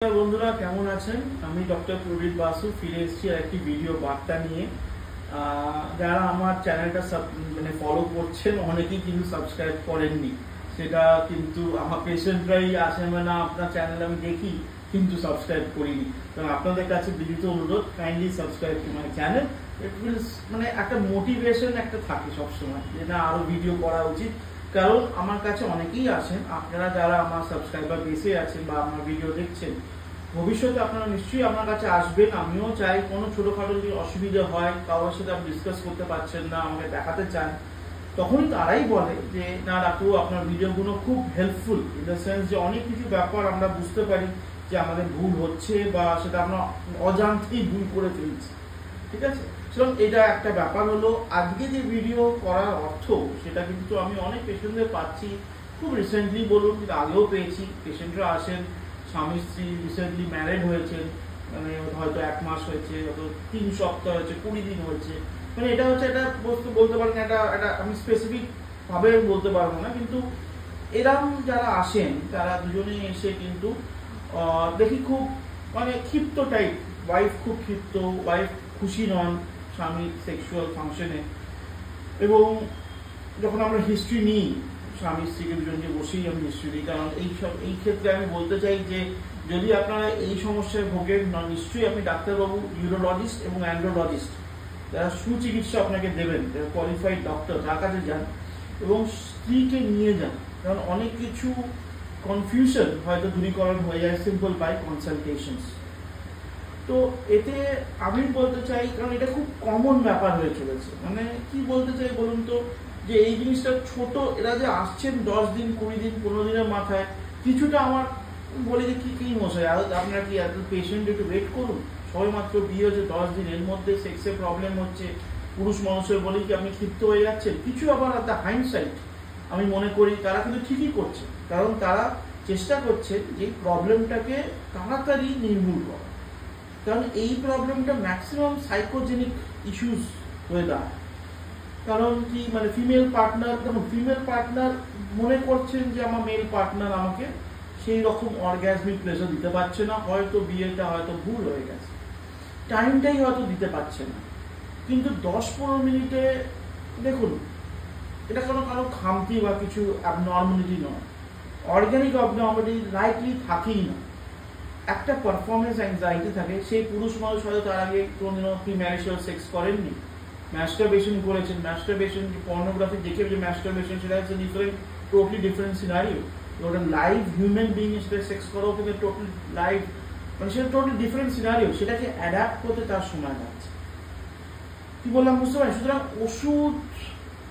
বন্ধুরা কেমন আছেন? আমি ডক্টর প্রবীর বাসু ফিরে এসেছি একটি ভিডিও বার্তা নিয়ে। যারা আমার চ্যানেলটা ফলো করছেন অনেকেই কিন্তু সাবস্ক্রাইব করেননি, সেটা কিন্তু আমার পেশেন্টরাই আসে না আপনার চ্যানেল আমি দেখি কিন্তু সাবস্ক্রাইব করিনি। কারণ আপনাদের কাছে বিনীত অনুরোধ, kindly subscribe to my channel. It wills একটা মোটিভেশন একটা থাকে সবসময় যে না আরো ভিডিও করা উচিত। কারণ আমার কাছে অনেকেই আসেন, আপনারা যারা আমার সাবস্ক্রাইবার বেসে আছেন বা আমার ভিডিও দেখছেন, ভবিষ্যতে আপনারা নিশ্চয়ই আমার কাছে আসবেন। আমিও চাই কোনো ছোটখাটো যদি অসুবিধা হয়, কারোর সাথে আপনি ডিসকাস করতে পারছেন না, আমাকে দেখাতে চান, তখনই তারাই বলে যে না ডাক্তারবাবু আপনার ভিডিওগুলো খুব হেল্পফুল, ইন দ্য সেন্স যে অনেক কিছু ব্যাপার আমরা বুঝতে পারি যে আমাদের ভুল হচ্ছে বা সেটা আমরা অজান্তেই ভুল করে ফেলছি। ঠিক আছে, সুতরাং এটা একটা ব্যাপার হলো। আজকে যে ভিডিও করার অর্থ সেটা কিন্তু আমি অনেক পেশেন্টদের পাচ্ছি, খুব রিসেন্টলি বলুন কিন্তু আগেও পেয়েছি। পেশেন্টরা আসেন, স্বামী স্ত্রী রিসেন্টলি ম্যারেড হয়েছেন, মানে হয়তো 1 মাস হয়েছে, হয়তো 3 সপ্তাহ হয়েছে, 20 দিন হয়েছে। মানে এটা হচ্ছে এটা বলতে পারেন, এটা আমি স্পেসিফিক ভাবে বলতে পারবো না, কিন্তু এরম যারা আসেন তারা দুজনে এসে কিন্তু দেখি খুব ক্ষিপ্ত টাইপ। ওয়াইফ খুব ক্ষিপ্ত, ওয়াইফ খুশি নন স্বামীর সেক্সুয়াল ফাংশনে। এবং যখন আমরা হিস্ট্রি নিই, স্বামী স্ত্রীকে দুজনকে বসেই আমি হিস্ট্রি দিই। কারণ এই ক্ষেত্রে আমি বলতে চাই যে যদি আপনারা এই সমস্যায় ভোগেন, নিশ্চয়ই আপনি ডাক্তারবাবু, ইউরোলজিস্ট এবং অ্যান্ড্রোলজিস্ট যারা সুচিকিৎসা আপনাকে দেবেন, যারা কোয়ালিফাইড ডক্টর, তার কাছে যান এবং স্ত্রীকে নিয়ে যান। কারণ অনেক কিছু কনফিউশন হয়তো দূরীকরণ হয়ে যায় সিম্পল বাই কনসালটেশনস। তো এতে আমি বলতে চাই, কারণ এটা খুব কমন ব্যাপার হয়ে চলেছে। মানে কি বলতে চাই বলুন তো, যে এই জিনিসটা ছোট, এরা যে আসছেন 10 দিন, 20 দিন, 15 দিনের মাথায় কিছুটা আমার বলি যে কি মশাই আপনারা কি এত পেশেন্ট একটু ওয়েট করুন, সবাই মাত্র বিয়ে হচ্ছে 10 দিন, এর মধ্যে সেক্সে প্রবলেম হচ্ছে, পুরুষ মানুষের বলি কি আপনি ক্ষিপ্ত হয়ে যাচ্ছেন। কিছু আবার দ্য হাইন্ডসাইট আমি মনে করি তারা কিন্তু ঠিকই করছে, কারণ তারা চেষ্টা করছে যে প্রবলেমটাকে তাড়াতাড়ি নির্মূল করা। কারণ এই প্রবলেমটা ম্যাক্সিমাম সাইকোজেনিক ইস্যুস হয়ে দাঁড়ায়। কারণ কি ফিমেল পার্টনার, দেখুন ফিমেল পার্টনার মনে করছেন যে আমার মেল পার্টনার আমাকে সেই রকম অর্গাজমিক প্লেজার দিতে পারছে না, হয়তো বিয়েটা হয়তো ভুল হয়ে গেছে, টাইমটাই হয়তো দিতে পারছে না। কিন্তু 10-15 মিনিটে দেখুন, এটা কারো খামতি বা কিছু অ্যাবনর্মালিটি নয়। অর্গানিক অ্যাবনর্মালিটি লাইকলি থাকেই না। একটা পারফরমেন্স অ্যাংজাইটি থাকে। সেই পুরুষ মানুষ হয়তো তার আগে কোনোদিনও প্রিম্যারিটাল সেক্স করেননি, ম্যাস্টারবেশন করেছেন। ম্যাস্টারবেশন পর্নোগ্রাফি দেখে যে ম্যাস্টারবেশন, সেটা হচ্ছে টোটালি ডিফারেন্ট সিনারিও। ওটা লাইভ হিউম্যান বিং এর সাথে সেক্স করাও কিন্তু টোটালি লাইভ, সেটা টোটালি ডিফারেন্ট সিনারিও। সেটাকে অ্যাডাপ্ট করতে তার সময় লাগছে। কি বললাম বুঝতে পারেন? সুতরাং ওষুধ,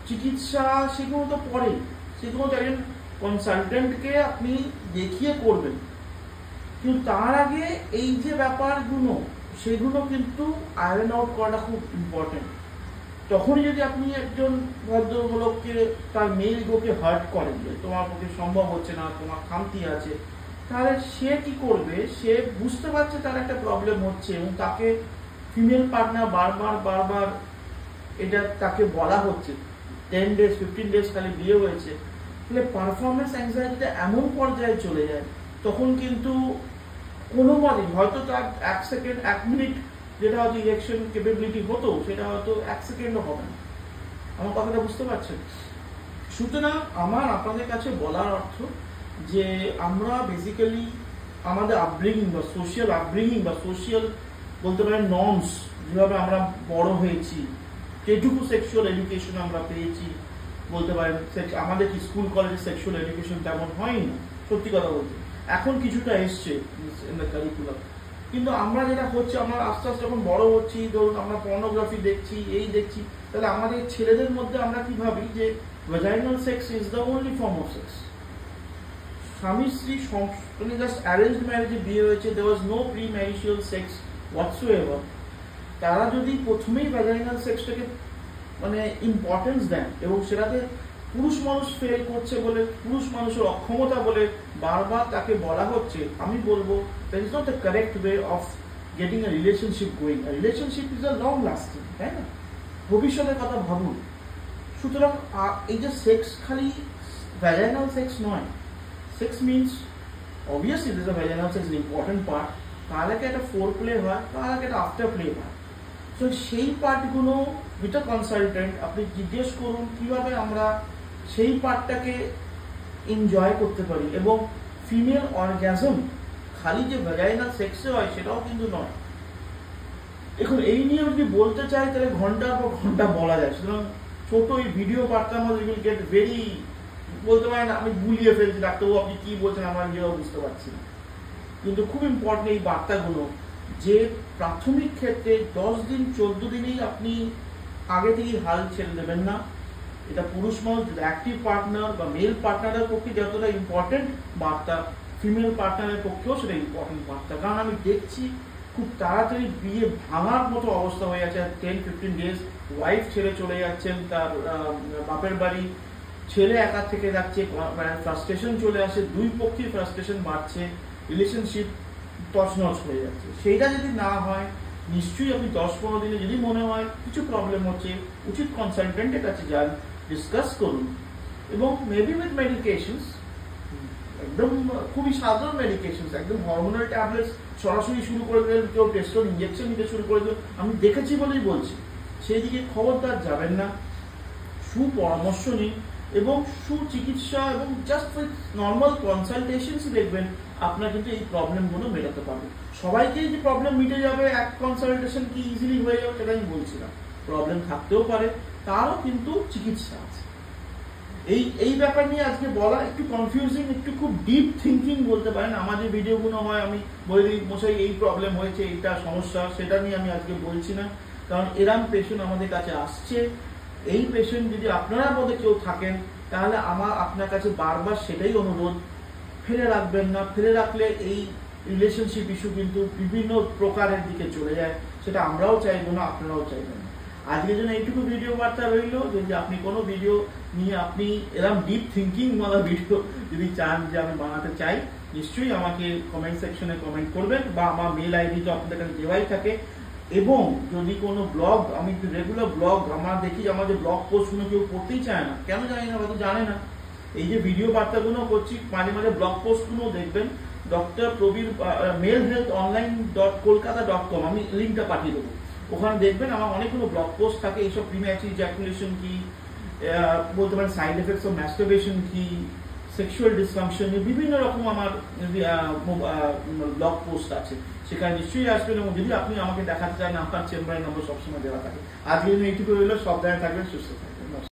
চিকিৎসা সেগুলো তো পরে, সেগুলো তো একজন কনসালটেন্টকে আপনি দেখিয়ে করবেন। কিন্তু তার আগে এই যে ব্যাপারগুলো, সেগুলো কিন্তু আয়রন আউট করাটা খুব ইম্পর্টেন্ট। তখনই যদি আপনি একজন ভদ্রলোককে তার মেল ইগোকে হার্ট করেন যে তোমার পক্ষে সম্ভব হচ্ছে না, তোমার খামতি আছে, তাহলে সে কি করবে? সে বুঝতে পারছে তার একটা প্রবলেম হচ্ছে এবং তাকে ফিমেল পার্টনার বারবার এটা তাকে বলা হচ্ছে। 10 ডেজ 15 ডেজ খালি বিয়ে হয়েছে, তাহলে পারফরমেন্স অ্যাংজাইটিটা এমন পর্যায়ে চলে যায়, তখন কিন্তু কোনো মতে হয়তো তার 1 সেকেন্ড 1 মিনিট যেটা হয়তো ইলেকশন ক্যাপাবিলিটি হতো, সেটা হয়তো 1 সেকেন্ডও হবে না। আমার কথাটা বুঝতে পারছেন? সুতরাং আমার আপনাদের কাছে বলার অর্থ যে আমরা বেসিক্যালি আমাদের আপব্রিঙ্গিং বা সোশিয়াল আপব্রিঙ্গিং বা সোশিয়াল বলতে পারেন নর্মস, যেভাবে আমরা বড় হয়েছি, যেটুকু সেক্সুয়াল এডুকেশন আমরা পেয়েছি, বলতে পারেন আমাদের কি স্কুল কলেজে সেক্সুয়াল এডুকেশন তেমন হয়নি, সত্যি কথা বলতে। এখন কিছুটা এসছে কারিকুলাম, কিন্তু আমরা যেটা হচ্ছে, আমরা আস্তে আস্তে যখন বড় হচ্ছি, ধরুন আমরা পর্নোগ্রাফি দেখছি, এই দেখছি, তাহলে আমাদের ছেলেদের মধ্যে আমরা কি ভাবি যে vaginal sex is the only form of sex. স্বামী স্ত্রী জাস্ট অ্যারেঞ্জ ম্যারেজে বিয়ে হয়েছে, there was no premarital sex whatsoever. তারা যদি প্রথমেই ভ্যাজাইনাল সেক্সটাকে ইম্পর্টেন্স দেন এবং সেটাতে পুরুষ মানুষ ফেল করছে বলে, পুরুষ মানুষের অক্ষমতা বলে বারবার তাকে বলা হচ্ছে, আমি বলবো that is not the correct way of getting a relationship going. A relationship is a long lasting, তাই না? ভবিষ্যতের কথা ভাবুন। সুতরাং এই যে সেক্স খালি ভ্যাজাইনাল সেক্স নয়, sex means obviously this vaginal sex important part, তার আগে একটা ফোর প্লে হয়, তার আগে একটা আফটার প্লে হয়। তো সেই পার্টগুলো উইথ আ কনসালটেন্ট আপনি জিজ্ঞেস করুন কিভাবে আমরা সেই পার্টটাকে এনজয় করতে পারি। এবং ফিমেল অর্গাজম খালি যে ভ্যাজাইনাল সেক্সে হয় সেটাও কিন্তু নয়। এখন এই নিয়ে যদি বলতে চাই তাহলে ঘন্টার পর ঘন্টা বলা যায়, সুতরাং ছোট এই ভিডিও বার্তার মধ্যে উইল গেট ভেরি, বলতে পারেন আমি গুলিয়ে ফেলছি ডাক্তারবাবু আপনি কি বলছেন আমরা নিজেরাও বুঝতে পারছি না। কিন্তু খুব ইম্পর্টেন্ট এই বার্তাগুলো যে প্রাথমিক ক্ষেত্রে 10 দিন 14 দিনেই আপনি আগে থেকেই হাল ছেড়ে দেবেন না। এটা পুরুষ মানুষ অ্যাক্টিভ পার্টনার বা মেল পার্টনারের পক্ষে যতটা ইম্পর্টেন্ট বার্তা, ফিমেল পার্টনারের পক্ষেও সেটা ইম্পর্টেন্ট বার্তা। কারণ আমি দেখছি খুব তাড়াতাড়ি বিয়ে ভাঙার মতো অবস্থা হয়ে যাচ্ছে। 10-15 ডেজ ওয়াইফ ছেড়ে চলে যাচ্ছেন তার বাপের বাড়ি, ছেলে একা থেকে যাচ্ছে, ফ্রাস্ট্রেশন চলে আসে, দুই পক্ষের ফ্রাস্ট্রেশন বাড়ছে, রিলেশনশিপ তছনছ হয়ে যাচ্ছে। সেইটা যদি না হয় নিশ্চয়ই আপনি 10-15 দিনে যদি মনে হয় কিছু প্রবলেম হচ্ছে উচিত কনসালটেন্টের কাছে যান, ডিসকাস করুন। এবং মেবি উইথ মেডিকেশনস, একদম খুবই সাধারণ মেডিকেশনস, একদম হরমোনাল ট্যাবলেটস সরাসরি শুরু করে দিলেন, কেউ টেস্টোন ইঞ্জেকশন নিতে শুরু করে দিল, আমি দেখেছি বলেই বলছি, সেই দিকে খবরদার যাবেন না। সুপরামর্শ নিন এবং সুচিকিৎসা এবং জাস্ট উইথ নর্মাল কনসালটেশনস দেখবেন আপনার কিন্তু এই প্রবলেমগুলো মেটাতে পারবে। সবাইকে যে প্রবলেম মিটে যাবে এক কনসালটেশন কি ইজিলি হয়ে যাবে সেটা আমি বলছি না, প্রবলেম থাকতেও পারে, তারও কিন্তু চিকিৎসা আছে। এই ব্যাপার নিয়ে আজকে বলা একটু কনফিউজিং, একটু খুব ডিপ থিঙ্কিং বলতে পারেন। আমার যে ভিডিওগুলো হয় আমি বলে দিই মশাই এই প্রবলেম হয়েছে, এইটা সমস্যা, সেটা নিয়ে আমি আজকে বলছি না। কারণ এরম পেশেন্ট আমাদের কাছে আসছে, এই পেশেন্ট যদি আপনারা মধ্যে কেউ থাকেন তাহলে আমার আপনার কাছে বারবার সেটাই অনুরোধ, ফেলে রাখবেন না। ফেলে রাখলে এই রিলেশনশিপ ইস্যু কিন্তু বিভিন্ন প্রকারের দিকে চলে যায়, সেটা আমরাও চাইবো না, আপনারাও চাইবেন না। আজকের জন্য এইটুকু ভিডিও বার্তা রইল। যদি আপনি কোনো ভিডিও নিয়ে আপনি এরকম ডিপ থিঙ্কিং ওয়ালা ভিডিও যদি চান যে আমি বানাতে চাই, নিশ্চয়ই আমাকে কমেন্ট সেকশনে কমেন্ট করবেন বা আমার মেল আইডি তো আপনাদের কাছে দেওয়াই থাকে। এবং যদি কোনো ব্লগ, আমি রেগুলার ব্লগ আমরা দেখি আমাদের ব্লগ পোস্টগুলো কেউ পড়তেই চায় না, কেন জানি না, হয়তো জানে না। এই যে ভিডিও বার্তাগুলো করছি মাঝে মাঝে ব্লগ পোস্টগুলো দেখবেন, ডক্টর প্রবীর malehealthonline.kolkata.com, আমি লিঙ্কটা পাঠিয়ে দেবো, ওখানে দেখবেন আমার অনেকগুলো ব্লগ পোস্ট থাকে। এইসব প্রিম্যাচুর ইজাকুলেশন কি, বলতে পারেন সাইড এফেক্টস অফ ম্যাস্টারবেশন কি, সেক্সুয়াল ডিসফাংশন, বিভিন্ন রকম আমার ব্লগ পোস্ট আছে, সেখানে নিশ্চয়ই আসবেন। এবং যদি আপনি আমাকে দেখাতে চান আপনার চেম্বারের নম্বর সবসময় দেওয়া থাকে। আজকে এইটুকু রইল, সব জায়গায় থাকবেন, সুস্থ থাকবেন।